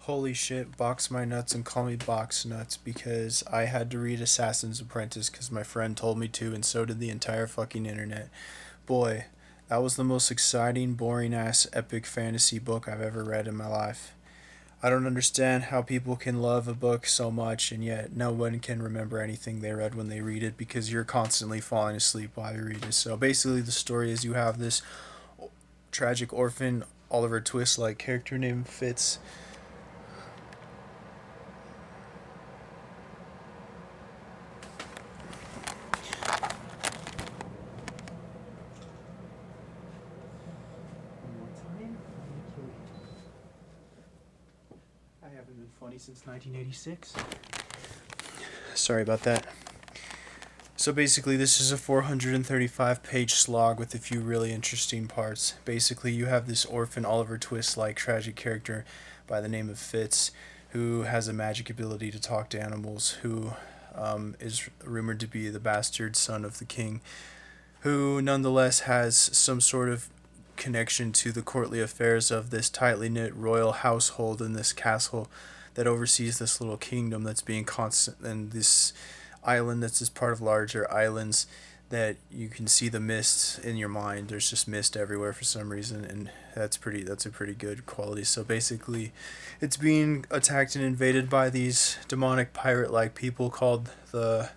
Holy shit, box my nuts and call me box nuts because I had to read Assassin's Apprentice because my friend told me to, and so did the entire fucking internet. Boy, that was the most exciting, boring ass epic fantasy book I've ever read in my life. I don't understand how people can love a book so much and yet no one can remember anything they read when they read it because you're constantly falling asleep while you read it. So basically, the story is you have this tragic orphan Oliver Twist like character named Fitz. One more time. I haven't been funny since 1986. Sorry about that. So basically, this is a 435-page slog with a few really interesting parts. Basically, you have this orphan Oliver Twist-like tragic character by the name of Fitz, who has a magic ability to talk to animals, who is rumored to be the bastard son of the king, who nonetheless has some sort of connection to the courtly affairs of this tightly knit royal household in this castle that oversees this little kingdom that's being constant, and this island that's just part of larger islands that you can see the mist in your mind. There's just mist everywhere for some reason, and that's a pretty good quality. So basically, it's being attacked and invaded by these demonic pirate like people called the,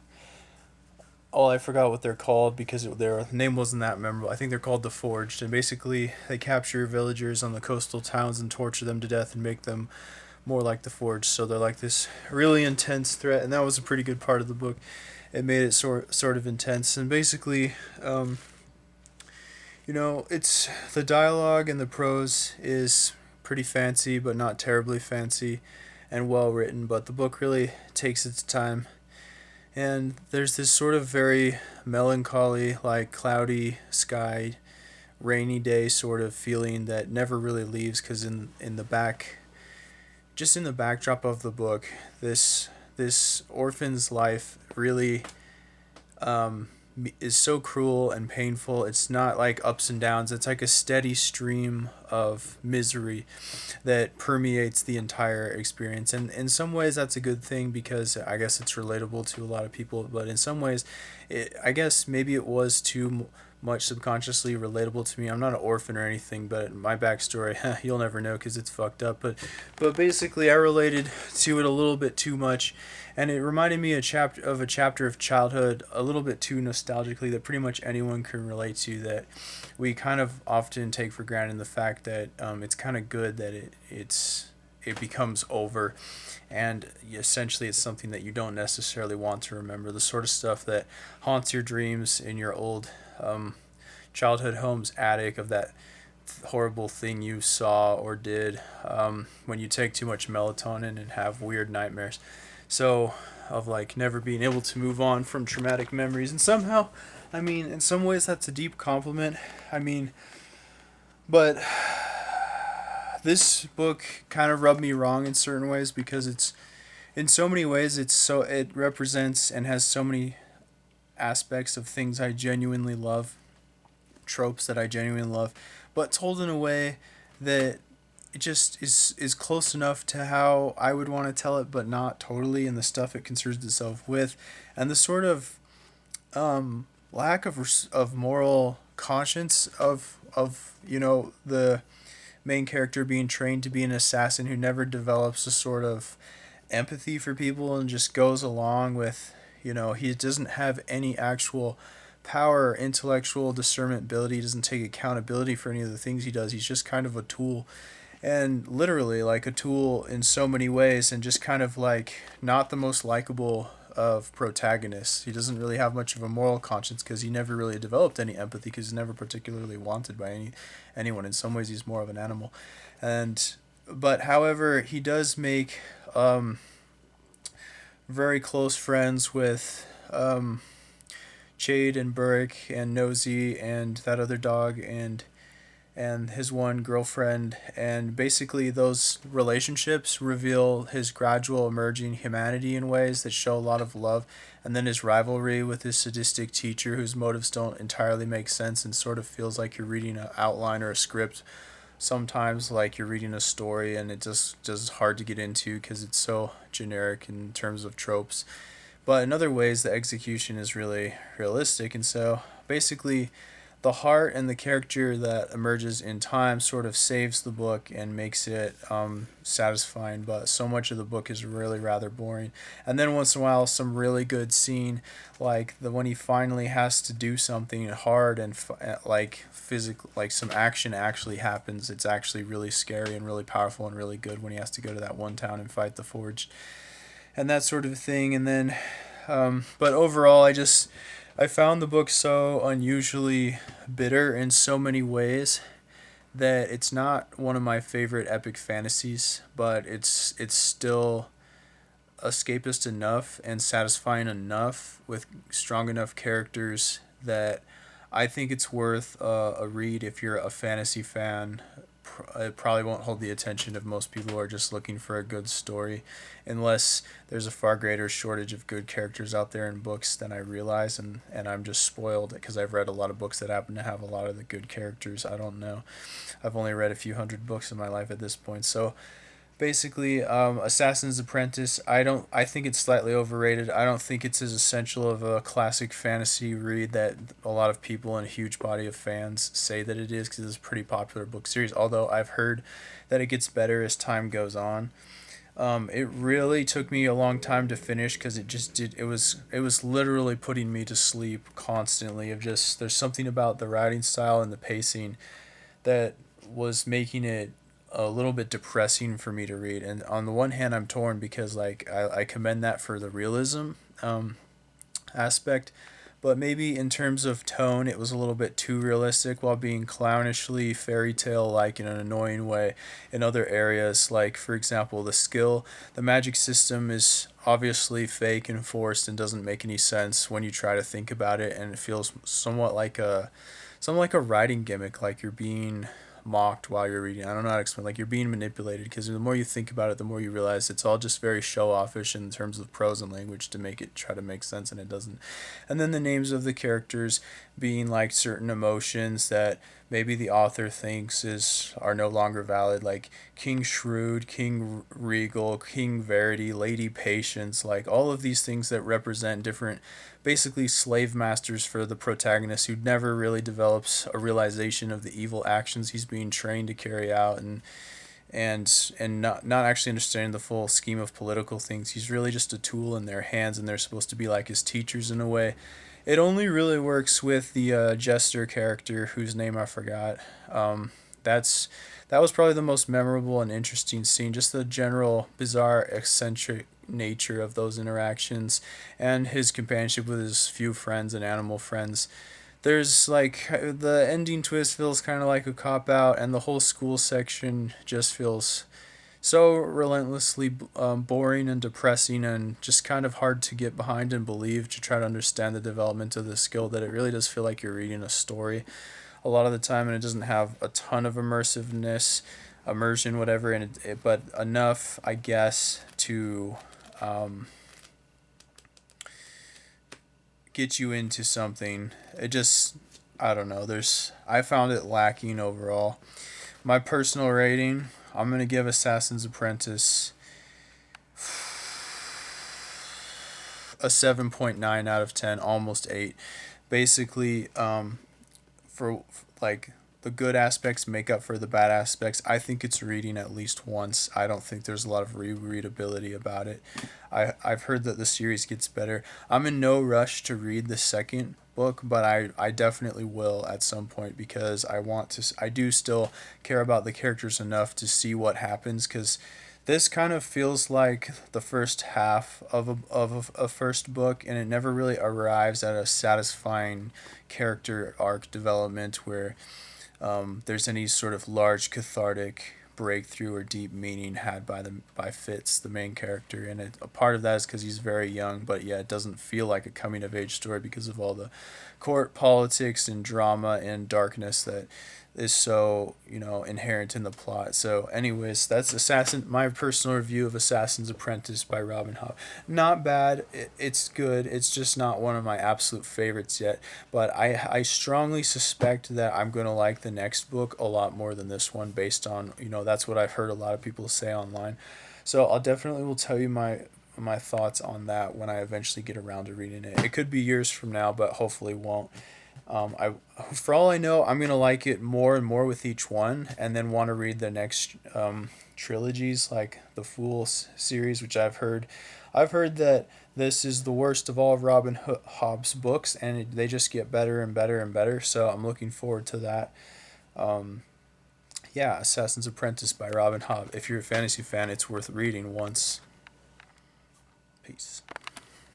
oh, I forgot what they're called because their name wasn't that memorable. I think they're called the Forged, and basically they capture villagers on the coastal towns and torture them to death and make them more like the Forged. So they're like this really intense threat, and that was a pretty good part of the book. It made it sort of intense, and basically, it's the dialogue and the prose is pretty fancy, but not terribly fancy, and well written. But the book really takes its time, and there's this sort of very melancholy, like cloudy sky, rainy day sort of feeling that never really leaves. Because in the back, just in the backdrop of the book, this orphan's life really um, is so cruel and painful. It's not like ups and downs. It's like a steady stream of misery that permeates the entire experience. And in some ways, that's a good thing because I guess it's relatable to a lot of people. But in some ways, I guess maybe it was too much subconsciously relatable to me. I'm not an orphan or anything, but my backstory, you'll never know because it's fucked up. But basically, I related to it a little bit too much, and it reminded me of a chapter of childhood a little bit too nostalgically that pretty much anyone can relate to. That we kind of often take for granted the fact that it's kind of good that it becomes over, and essentially it's something that you don't necessarily want to remember. The sort of stuff that haunts your dreams in your old childhood home's attic, of that horrible thing you saw or did when you take too much melatonin and have weird nightmares. So, of like never being able to move on from traumatic memories. And somehow, I mean, in some ways that's a deep compliment. I mean, but this book kind of rubbed me wrong in certain ways because it's, in so many ways, it represents and has so many aspects of things I genuinely love, tropes that I genuinely love, but told in a way that it just is close enough to how I would want to tell it, but not totally, in the stuff it concerns itself with, and the sort of lack of moral conscience of the main character being trained to be an assassin who never develops a sort of empathy for people and just goes along with, he doesn't have any actual power, intellectual discernment ability. He doesn't take accountability for any of the things he does. He's just kind of a tool, and literally like a tool in so many ways, and just kind of like not the most likable of protagonists. He doesn't really have much of a moral conscience because he never really developed any empathy because he's never particularly wanted by anyone. In some ways, he's more of an animal, and but however, he does make very close friends with Jade and Burrick and Nosy and that other dog and his one girlfriend, and basically those relationships reveal his gradual emerging humanity in ways that show a lot of love, and then his rivalry with his sadistic teacher whose motives don't entirely make sense and sort of feels like you're reading an outline or a script sometimes like you're reading a story and it just hard to get into because it's so generic in terms of tropes. But in other ways, the execution is really realistic, and so basically, the heart and the character that emerges in time sort of saves the book and makes it satisfying. But so much of the book is really rather boring. And then once in a while, some really good scene, like the when he finally has to do something hard and like physical, like some action actually happens. It's actually really scary and really powerful and really good when he has to go to that one town and fight the Forge and that sort of thing. And then, but overall, I found the book so unusually bitter in so many ways that it's not one of my favorite epic fantasies, but it's still escapist enough and satisfying enough with strong enough characters that I think it's worth a read if you're a fantasy fan. It probably won't hold the attention of most people who are just looking for a good story, unless there's a far greater shortage of good characters out there in books than I realize, and I'm just spoiled because I've read a lot of books that happen to have a lot of the good characters. I don't know. I've only read a few hundred books in my life at this point, so basically Assassin's Apprentice, I think it's slightly overrated. I don't think it's as essential of a classic fantasy read that a lot of people and a huge body of fans say that it is, because it's a pretty popular book series, although I've heard that it gets better as time goes on. It really took me a long time to finish because it was literally putting me to sleep constantly. Of just there's something about the writing style and the pacing that was making it a little bit depressing for me to read. And on the one hand, I'm torn because like I commend that for the realism aspect, but maybe in terms of tone, it was a little bit too realistic while being clownishly fairy tale like in an annoying way in other areas. Like, for example, the magic system is obviously fake and forced and doesn't make any sense when you try to think about it, and it feels somewhat like a writing gimmick, like you're being mocked while you're reading. I don't know how to explain. Like you're being manipulated because the more you think about it, the more you realize it's all just very show offish in terms of prose and language to make it try to make sense, and it doesn't. And then the names of the characters being like certain emotions that maybe the author thinks is are no longer valid, like King Shrewd, King Regal, King Verity, Lady Patience, like all of these things that represent different basically slave masters for the protagonist who never really develops a realization of the evil actions he's being trained to carry out, and not actually understanding the full scheme of political things. He's really just a tool in their hands, and they're supposed to be like his teachers in a way. It only really works with the jester character whose name I forgot. That's that was probably the most memorable and interesting scene. Just the general bizarre, eccentric nature of those interactions, and his companionship with his few friends and animal friends. There's like the ending twist feels kind of like a cop out, and the whole school section just feels so relentlessly boring and depressing and just kind of hard to get behind and believe to try to understand the development of the skill, that it really does feel like you're reading a story a lot of the time, and it doesn't have a ton of immersion, whatever, and but enough, I guess, to get you into something. It just, I don't know. I found it lacking overall. My personal rating, I'm gonna give Assassin's Apprentice a 7.9 out of 10, almost 8. Basically, for like the good aspects make up for the bad aspects. I think it's reading at least once. I don't think there's a lot of rereadability about it. I've heard that the series gets better. I'm in no rush to read the second book, but I definitely will at some point because I do still care about the characters enough to see what happens, because this kind of feels like the first half of a first book, and it never really arrives at a satisfying character arc development where there's any sort of large cathartic breakthrough or deep meaning had by Fitz, the main character. And a part of that is because he's very young, but yeah, it doesn't feel like a coming of age story because of all the court politics and drama and darkness is so, inherent in the plot. So anyways, that's my personal review of Assassin's Apprentice by Robin Hobb. Not bad. It's good. It's just not one of my absolute favorites yet, but I strongly suspect that I'm going to like the next book a lot more than this one, based on, that's what I've heard a lot of people say online. So I'll definitely will tell you my thoughts on that when I eventually get around to reading it. It could be years from now, but hopefully won't. I, for all I know, I'm gonna like it more and more with each one, and then want to read the next trilogies, like the series, which I've heard. I've heard that this is the worst of all of Hobb's books, and they just get better and better and better. So I'm looking forward to that. Um, yeah, Assassin's Apprentice by Robin Hobb. If you're a fantasy fan, it's worth reading once. Peace.